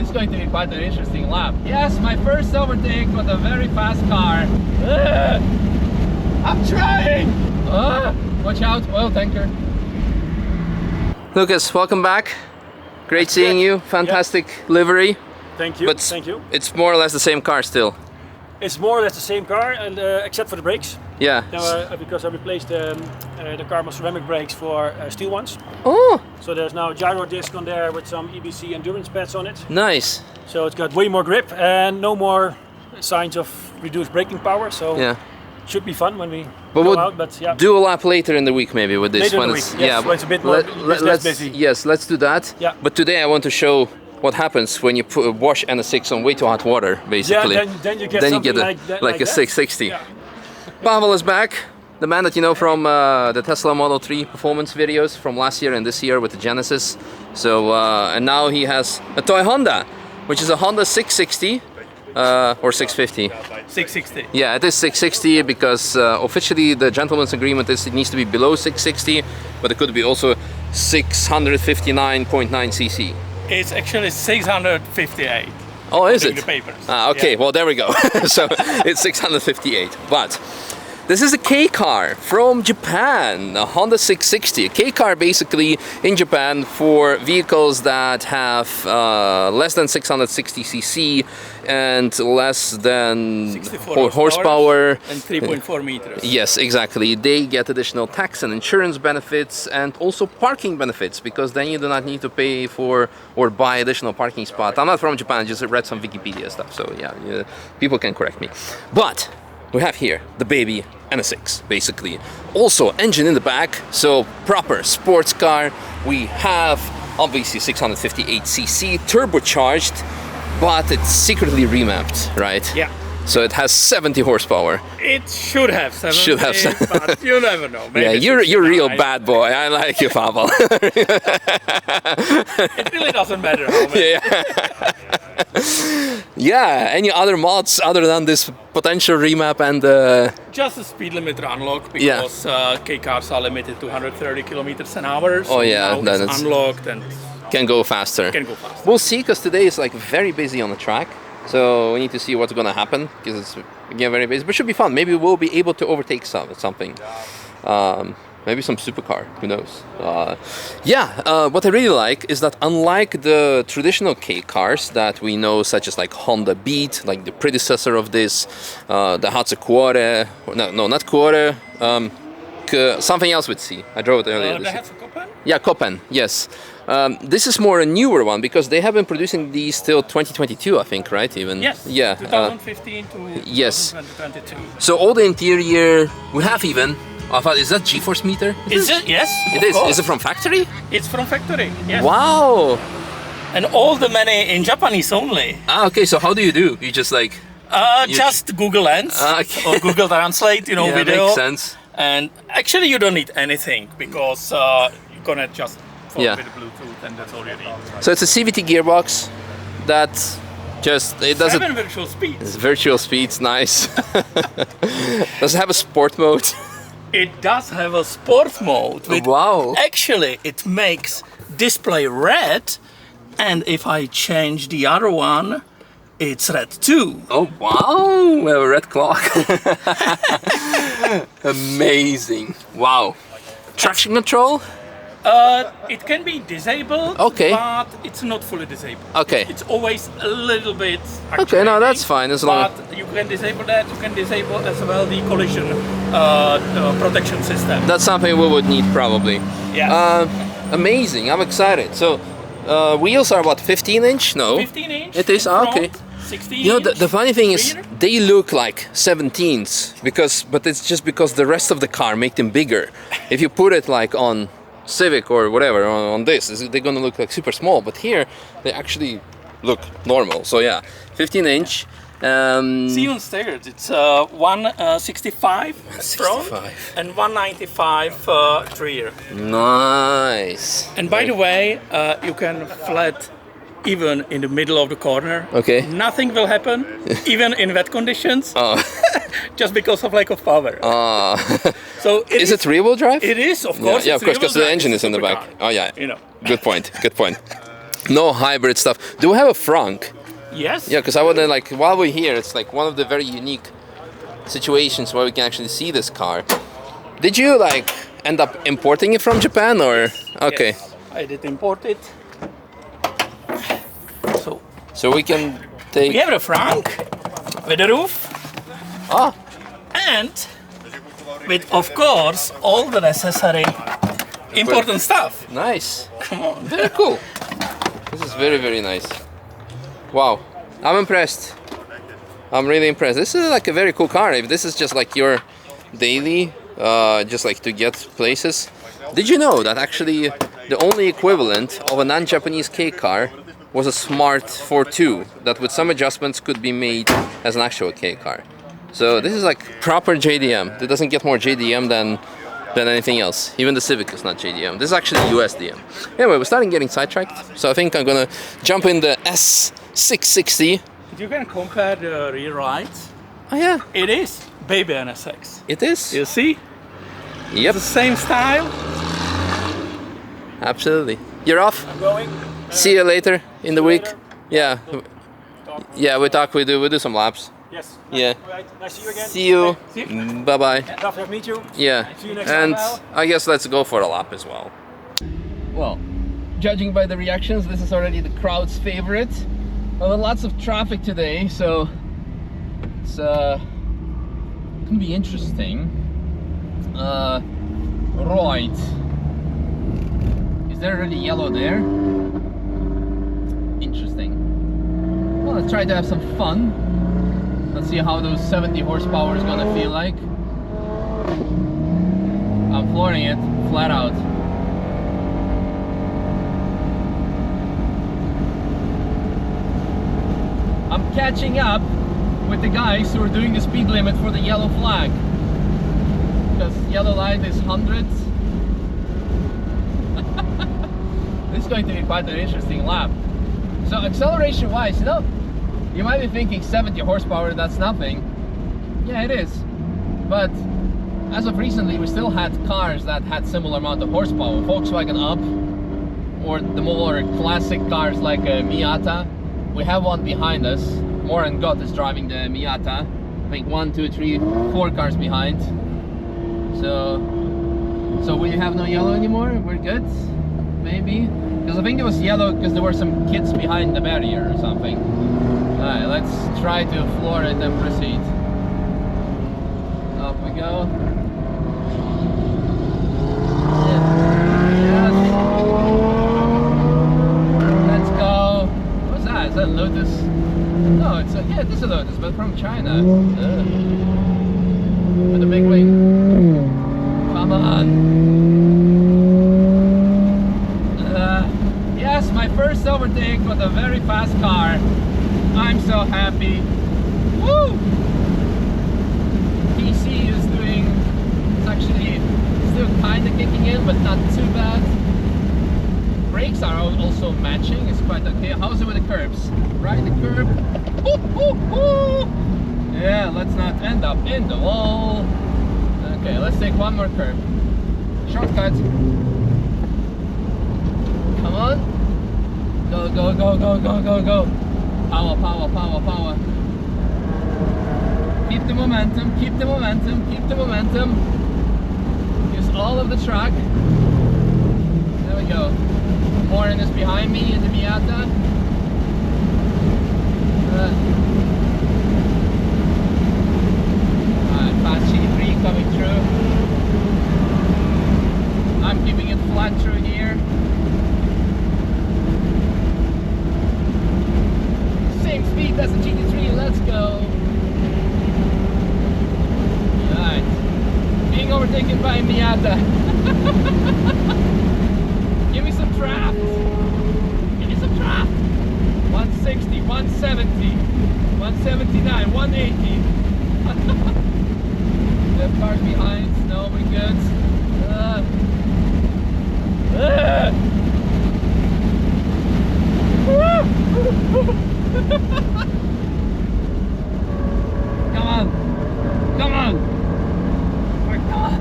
this is going to be quite an interesting lap. Yes, my first overtake with a very fast car. I'm trying! Watch out, oil tanker. Lucas, welcome back. Great seeing you. Fantastic livery. Thank you. But thank you. It's more or less the same car still. It's more or less the same car, and except for the brakes. Yeah. Because I replaced the carbon ceramic brakes for steel ones. Oh, So there's now a gyro disc on there with some EBC endurance pads on it. nice. So it's got way more grip and no more signs of reduced braking power. So Yeah. it should be fun when we But go we'll out. But yeah, do a lap later in the week maybe with this. Later in when the it's, week, yes, when it's a bit more less let's, busy. Yes, let's do that. Yeah. But today I want to show what happens when you wash NS6 on way too hot water, basically. yeah, then you get something like a that. 660. Yeah. Pavel is back, the man that you know from the Tesla Model 3 performance videos from last year and this year with the Genesis. So and now he has a toy Honda, which is a Honda 660 or 650. 660. Yeah, it is 660 because officially the gentleman's agreement is it needs to be below 660, but it could be also 659.9 cc. It's actually 658. Oh, is in it? the papers. Ah, okay, Yeah. well there we go. So it's 658, but this is a K car from Japan, a Honda 660. A K car basically in Japan for vehicles that have less than 660 cc and less than 64 horsepower. And 3.4 meters. Yes, exactly. They get additional tax and insurance benefits and also parking benefits because then you do not need to pay for or buy additional parking spot. I'm not from Japan, I just read some Wikipedia stuff, so yeah, people can correct me. But we have here the baby NS6, basically. Also engine in the back, so proper sports car. We have obviously 658cc turbocharged, but it's secretly remapped, right? Yeah. So it has 70 horsepower. It should have 7. Should have 7. But you never know. Maybe Yeah, you're a real 69. bad boy. I like you, Pavel. It really doesn't matter how many. Yeah. Yeah. Any other mods other than this potential remap and Just the speed limiter unlock Yeah. because K cars are limited to 130 kilometers an hour. So Oh, yeah, now then it's it's- unlocked and can go faster? can go faster. We'll see, because today is like very busy on the track. So we need to see what's gonna happen because it's again very busy. But it should be fun. Maybe we'll be able to overtake something. Maybe some supercar. Who knows? What I really like is that unlike the traditional K cars that we know, such as like Honda Beat, like the predecessor of this, the Hatsu Cuore, no, not Cuore, something else with C. I drove it earlier. They have a Copan? Yeah, Copan, yes. This is more a newer one because they have been producing these till 2022, I think, right? Even. Yes. Yeah. 2015 to yes. 2022. So all the interior, we have even. Is that G-force meter? Is it? Yes. It of is. course. Is it from factory? It's from factory. Yes. Wow. And all the money in Japanese only. Ah, okay. So how do you do? You just like. Just Google Lens Okay. or Google Translate, Yeah, video. makes sense. And actually, you don't need anything because you're gonna just follow Yeah. with the Bluetooth, and that's all you need. So it's a CVT gearbox that just it does it. 7 virtual speeds. It's virtual speeds, nice. Does it have a sport mode? It does have a sport mode. With Wow. Actually, it makes display red, and if I change the other one, it's red too. Oh wow, we have a red clock. Amazing. Wow. Traction control? It can be disabled, Okay. but it's not fully disabled. Okay. It's always a little bit. Okay, no, that's actuating, fine as long. But you can disable that. You can disable as well the collision protection system. That's something we would need probably. Yeah. Amazing. I'm excited. So wheels are what, 15 inch? No. 15 inch. It is? in Ah, front, okay. 16 You know, inch. the funny thing is, rear. they look like 17s but it's just because the rest of the car make them bigger. If you put it like on Civic or whatever on this, they're gonna look like super small. But here, they actually look normal. So yeah, 15 inch. See on stairs, it's 165 front 165. and 195 rear. Nice. And by the way, you can flat even in the middle of the corner. Okay. Nothing will happen, even in wet conditions, just because of lack of power. So Is it rear-wheel drive? It is, of course. Yeah, it's of course, because rear-wheel the engine drive, is in the it's a back. supercar, Oh yeah. You know. Good point. Good point. No hybrid stuff. Do we have a Frank? Yes. Yeah, because I would like, while we're here, it's like one of the very unique situations where we can actually see this car. Did you like end up importing it from Japan or? Okay. Yes, I did import it. So we can take. We have a Frank with a roof. Ah. And with, of course, all the necessary important stuff. Nice. Come on. Very cool. This is very, very nice. Wow. I'm impressed. I'm really impressed. This is like a very cool car. If this is just like your daily, just like to get places. Did you know that actually the only equivalent of a non-Japanese K car was a Smart 4.2 that with some adjustments could be made as an actual K car. So this is like proper JDM. It doesn't get more JDM than anything else. Even the Civic is not JDM. This is actually USDM. Anyway, we're starting getting sidetracked. So I think I'm gonna jump in the S660. You can compare the rear lights. Oh yeah, It is baby NSX. it is. You see? Yep, The same style. absolutely. You're off. I'm going. See you later in the week. later. Yeah, yeah. We talk. We do some laps. Yes. Yeah. All right. Nice to see you again. See you. See you. Bye bye. Lovely to meet you. Yeah. See you next And time, I guess let's go for a lap as well. Well, judging by the reactions, this is already the crowd's favorite. Well, lots of traffic today, so it's gonna be interesting. Right. Is there already yellow there? Interesting. Well, let's try to have some fun. Let's see how those 70 horsepower is gonna feel like. I'm flooring it flat out. I'm catching up with the guys who are doing the speed limit for the yellow flag. Because yellow light is 100. This is going to be quite an interesting lap. So acceleration wise, you know, you might be thinking 70 horsepower, that's nothing. Yeah, it is. But as of recently, we still had cars that had similar amount of horsepower. Volkswagen Up, or the more classic cars like a Miata. We have one behind us. Moran Gott is driving the Miata. I think 1, 2, 3, 4 cars behind. So we have no yellow anymore. We're good, maybe. Because I think it was yellow because there were some kids behind the barrier or something. Alright, let's try to floor it and proceed. Off we go. Yes. Let's go. What's that? Is that Lotus? No, it's a, yeah, it is a Lotus, but from China. With a big wing. Come on. Yes, my first overtake with a very fast car. I'm so happy. Woo! PC is doing, it's actually still kind of kicking in, but not too bad. Brakes are also matching, it's quite okay. How's it with the curbs? Right, the curb. Ooh, ooh, ooh. Yeah, let's not end up in the wall. Okay, let's take one more curb. Shortcut. Come on. Go, go, go, go, go, go, go. Power, power, power, power. Keep the momentum, keep the momentum, keep the momentum. Use all of the track. There we go. Moran is behind me in the Miata. Alright, fast G3 coming through. I'm keeping it flat through here. Same speed as the GT3, let's go. Alright, being overtaken by Miata. Give me some draft. Give me some draft. 160, 170, 179, 180. The cars behind, no, we're good. Come on, come on. We're gone.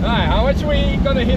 Alright, how much are we gonna hit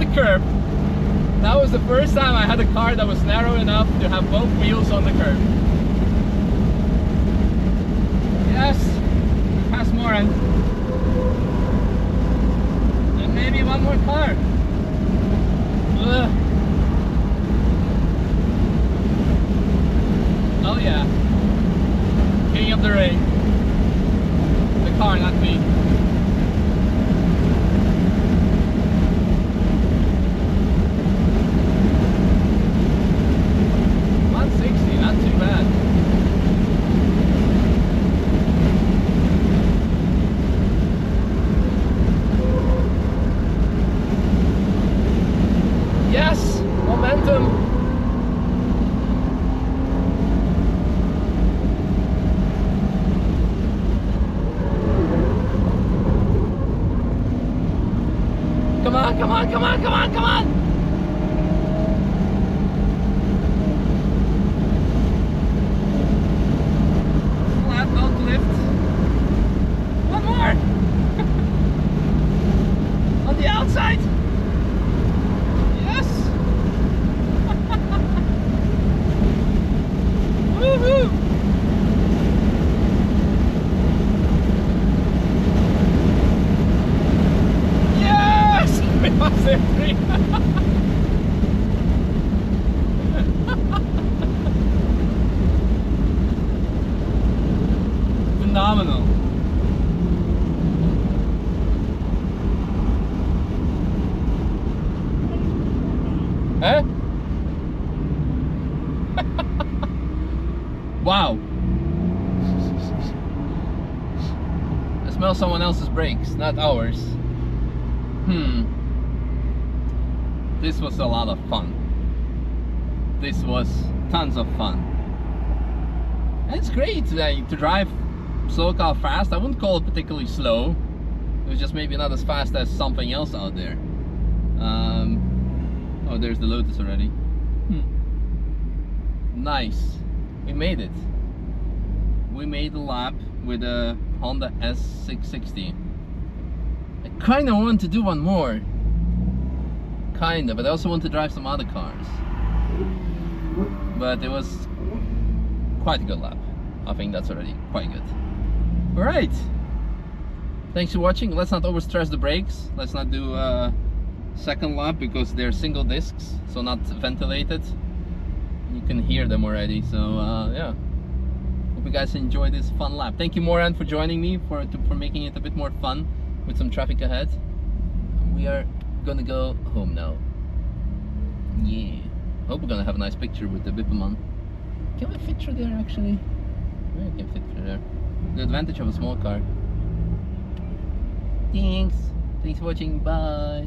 the curb. That was the first time I had a car that was narrow enough to have both wheels on the curb. Yes, we passed Moran. And maybe one more car. Ugh. Oh yeah. King of the rain. The car, not me. Not too bad. Yes, momentum. Come on, come on, come on, come on, come on. Lift. One more. On the outside. Yes. Woohoo. Yes. We lost there 3. Phenomenal. Eh? Wow. I smell someone else's brakes, not ours. This was a lot of fun. This was tons of fun. And it's great to drive slow car fast. I wouldn't call it particularly slow. It was just maybe not as fast as something else out there. Oh, there's the Lotus already. Nice. We made it. We made the lap with a Honda S660. I kind of want to do one more. Kind of, but I also want to drive some other cars. But it was quite a good lap. I think that's already quite good. Alright, thanks for watching. Let's not overstress the brakes. Let's not do a second lap because they're single discs, so not ventilated. You can hear them already, so yeah. Hope you guys enjoyed this fun lap. Thank you, Moran, for joining me, for making it a bit more fun with some traffic ahead. We are gonna go home now. Yeah, hope we're gonna have a nice picture with the Bipperman. Can we fit through there actually? Yeah, I can fit through there. The advantage of a small car. Thanks for watching, bye.